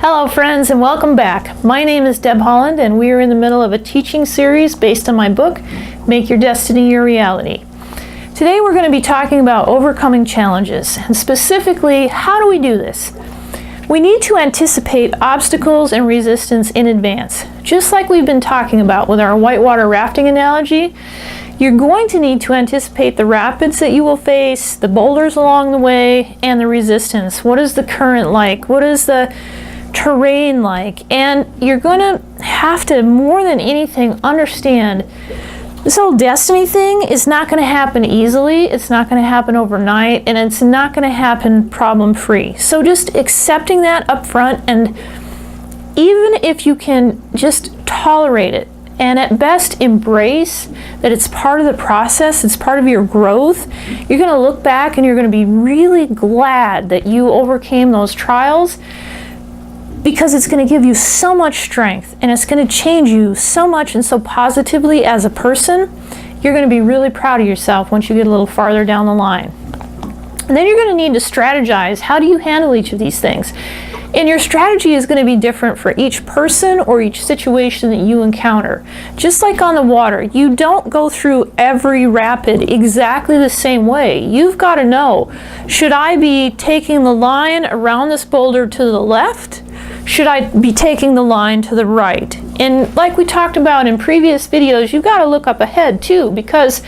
Hello friends and welcome back. My name is Deb Holland and we are in the middle of a teaching series based on my book, Make Your Destiny Your Reality. Today we're going to be talking about overcoming challenges, and specifically, how do we do this? We need to anticipate obstacles and resistance in advance. Just like we've been talking about with our whitewater rafting analogy, you're going to need to anticipate the rapids that you will face, the boulders along the way, and the resistance. What is the current like? What is the terrain like? And you're going to have to, more than anything, understand this whole destiny thing is not going to happen easily. It's not going to happen overnight, and it's not going to happen problem-free. So just accepting that up front, and even if you can just tolerate it, and at best embrace that it's part of the process, it's part of your growth, you're going to look back and you're going to be really glad that you overcame those trials, because it's going to give you so much strength and it's going to change you so much and so positively as a person. You're going to be really proud of yourself once you get a little farther down the line. And then you're going to need to strategize. How do you handle each of these things? And your strategy is going to be different for each person or each situation that you encounter. Just like on the water, you don't go through every rapid exactly the same way. You've got to know, should I be taking the line around this boulder to the left? Should I be taking the line to the right? And like we talked about in previous videos, you've got to look up ahead too, because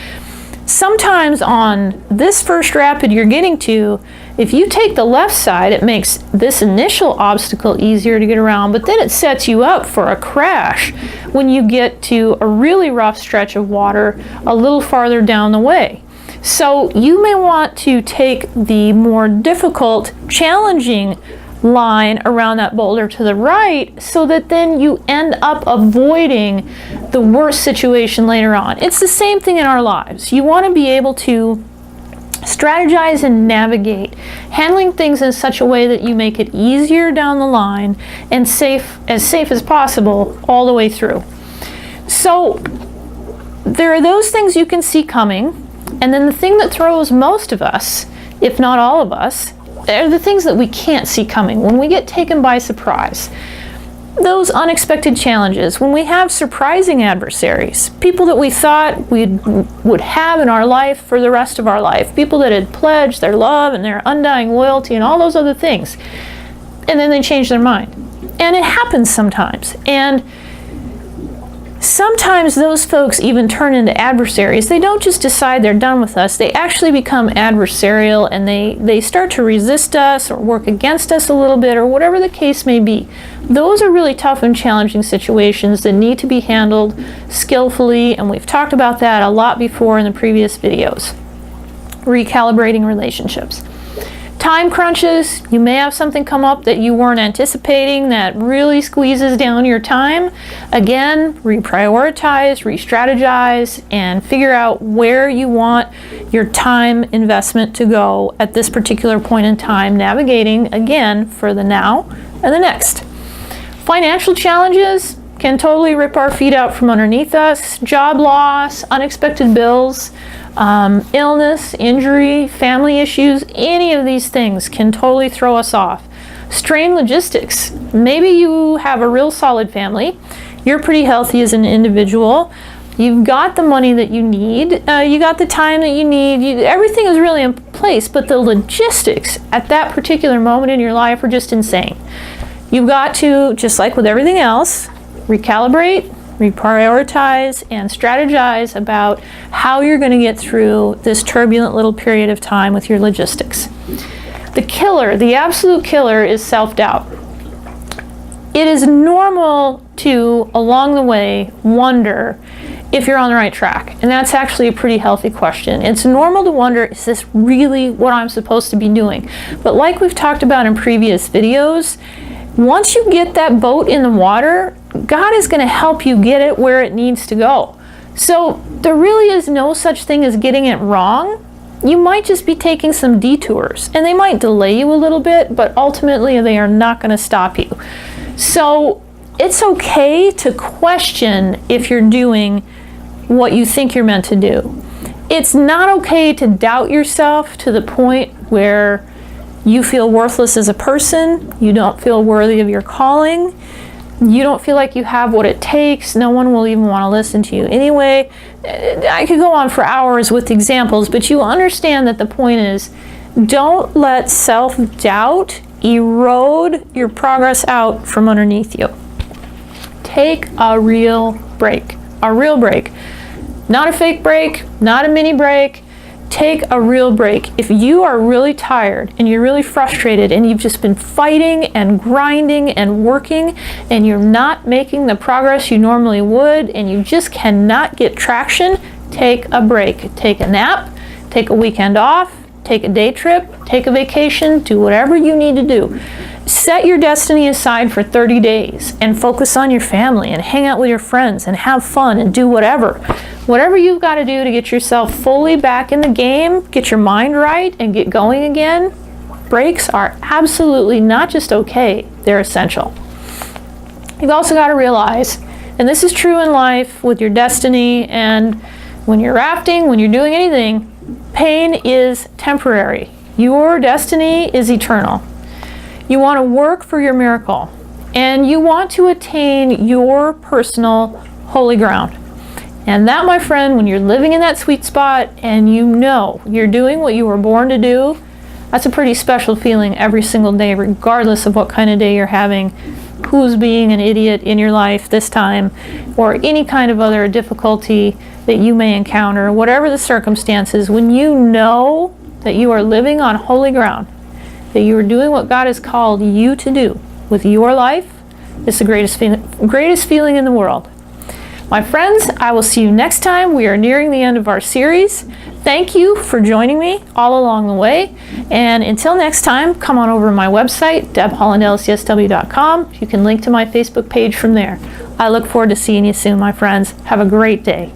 sometimes on this first rapid you're getting to, if you take the left side, it makes this initial obstacle easier to get around, but then it sets you up for a crash when you get to a really rough stretch of water a little farther down the way. So you may want to take the more difficult, challenging line around that boulder to the right, so that then you end up avoiding the worst situation later on. It's the same thing in our lives. You want to be able to strategize and navigate, handling things in such a way that you make it easier down the line and safe as possible all the way through. So there are those things you can see coming, and then the thing that throws most of us, if not all of us, are the things that we can't see coming, when we get taken by surprise. Those unexpected challenges, when we have surprising adversaries, people that we thought we would have in our life for the rest of our life, people that had pledged their love and their undying loyalty and all those other things, and then they change their mind. And it happens sometimes. And sometimes those folks even turn into adversaries. They don't just decide they're done with us. They actually become adversarial, and they start to resist us or work against us a little bit, or whatever the case may be. Those are really tough and challenging situations that need to be handled skillfully, and we've talked about that a lot before in the previous videos. Recalibrating relationships. Time crunches, you may have something come up that you weren't anticipating that really squeezes down your time. Again, reprioritize, re-strategize, and figure out where you want your time investment to go at this particular point in time, navigating, again, for the now and the next. Financial challenges can totally rip our feet out from underneath us. Job loss, unexpected bills, illness, injury, family issues, any of these things can totally throw us off. Strained logistics. Maybe you have a real solid family. You're pretty healthy as an individual. You've got the money that you need. You got the time that you need. Everything is really in place, but the logistics at that particular moment in your life are just insane. You've got to, just like with everything else, recalibrate, reprioritize, and strategize about how you're going to get through this turbulent little period of time with your logistics. The killer, the absolute killer, is self-doubt. It is normal to, along the way, wonder if you're on the right track. And that's actually a pretty healthy question. It's normal to wonder, is this really what I'm supposed to be doing? But like we've talked about in previous videos, once you get that boat in the water, God is going to help you get it where it needs to go. So there really is no such thing as getting it wrong. You might just be taking some detours, and they might delay you a little bit, but ultimately they are not going to stop you. So it's okay to question if you're doing what you think you're meant to do. It's not okay to doubt yourself to the point where You feel worthless as a person. You don't feel worthy of your calling. You don't feel like you have what it takes. No one will even want to listen to you anyway. I could go on for hours with examples, but you understand that the point is, don't let self-doubt erode your progress out from underneath you. Take a real break. A real break. Not a fake break, not a mini break. Take a real break. If you are really tired and you're really frustrated and you've just been fighting and grinding and working and you're not making the progress you normally would and you just cannot get traction, take a break. Take a nap, take a weekend off, take a day trip, take a vacation, do whatever you need to do. Set your destiny aside for 30 days and focus on your family and hang out with your friends and have fun and do whatever. Whatever you've got to do to get yourself fully back in the game, get your mind right, and get going again. Breaks are absolutely not just okay, they're essential. You've also got to realize, and this is true in life with your destiny and when you're rafting, when you're doing anything, pain is temporary. Your destiny is eternal. You want to work for your miracle, and you want to attain your personal holy ground. And that, my friend, when you're living in that sweet spot and you know you're doing what you were born to do, that's a pretty special feeling every single day, regardless of what kind of day you're having, who's being an idiot in your life this time, or any kind of other difficulty that you may encounter, whatever the circumstances. When you know that you are living on holy ground, that you are doing what God has called you to do with your life, it's the greatest feeling in the world. My friends, I will see you next time. We are nearing the end of our series. Thank you for joining me all along the way. And until next time, come on over to my website, debhollandlcsw.com. You can link to my Facebook page from there. I look forward to seeing you soon, my friends. Have a great day.